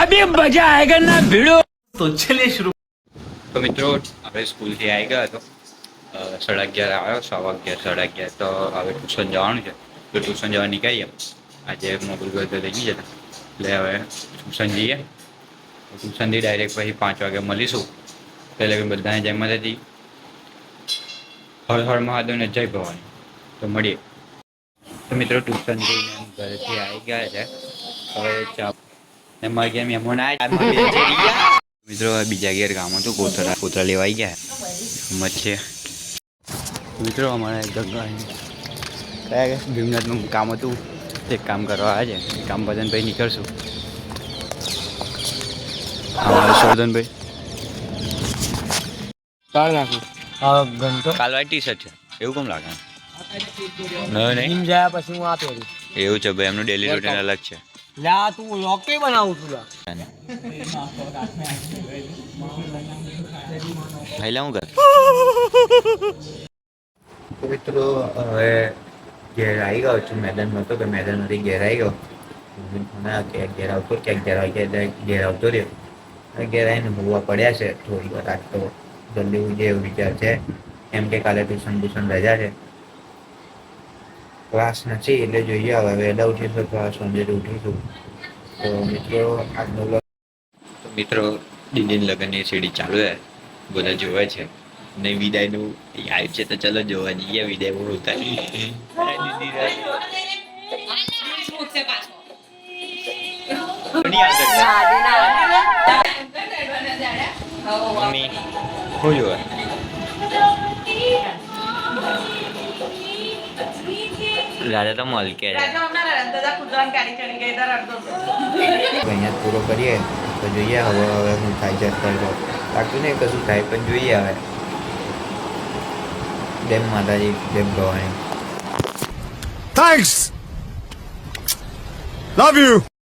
अभी मजा आएगा ना भिड़ो। તો ચલે શરૂ. તો મિત્રો આપણે સ્કૂલથી આવી ગયા હતો 11:30 આવ્યો 11:15 11:30 તો હવે ટ્યુશન જવાનું છે તો ટ્યુશન જવા નીકળીએ આજે મોબાઈલ તો લઈ જતા એટલે હવે ટ્યુશન જઈએ ટ્યુશનથી ડાયરેક્ટ પછી 5 વાગે મળીશું એટલે બધાને જય માતાજી હર હર મહાદેવ ને જય ભવાની તો મળીએ તો મિત્રો ટ્યુશન જઈને ઘરેથી આવી ગયા છે હવે ચા એમાં ગયા મહેમાન આવ્યા મિત્રો બીજા ઘેર ગામ હતું કોતરા લેવા આવી ગયા મત છે મિત્રો અમારે કયા ભીમનાથનું કામ હતું તે કામ કરવા આવે છે કામ પતન પછી નીકળશું અમારે શોધનભાઈ કાઢ નાખું ઘંટો કાલવાય ટી શર્ટ છે એવું કેમ લાગે નહીં જાય પછી હું આ પહેરું એવું છે ભાઈ એમનું ડેલી રૂટીન અલગ છે લા તું લોકે બનાવું છું લા પહેલા હું કર મિત્રો હવે ઘેર આવી ગયો છું મેદાનમાં હતો કે મેદાનમાંથી ઘેર આવી ગયો ક્યાંક ઘેર આવતો ક્યાંક ઘેર આવતો રહ્યો ઘેર આવીને હોવા પડ્યા છે થોડી વાર આજ તો જલ્દી ઉજે એવો વિચાર છે એમ કે કાલે ટ્યુશન રજા છે ક્લાસ નથી એટલે જોઈએ હવે વહેલા ઉઠીશું ક્લાસ સાંજે ઉઠીશું તો મિત્રો દિલ્હી લગ્નની સીડી ચાલુ છે બધા જોવે છે ને વિદાયનું આવ્યું છે તો ચલો જોવા જઈએ વિદાય બહુ મમ્મી શું જોવા રાજા તો મલકે અહીંયા પૂરો કરીએ તો જોઈએ હવે હું થાય છે લાગતું નહીં કશું થાય પણ જોઈએ હવે જેમ માતાજી જેમ ભવાની Thanks. Love you.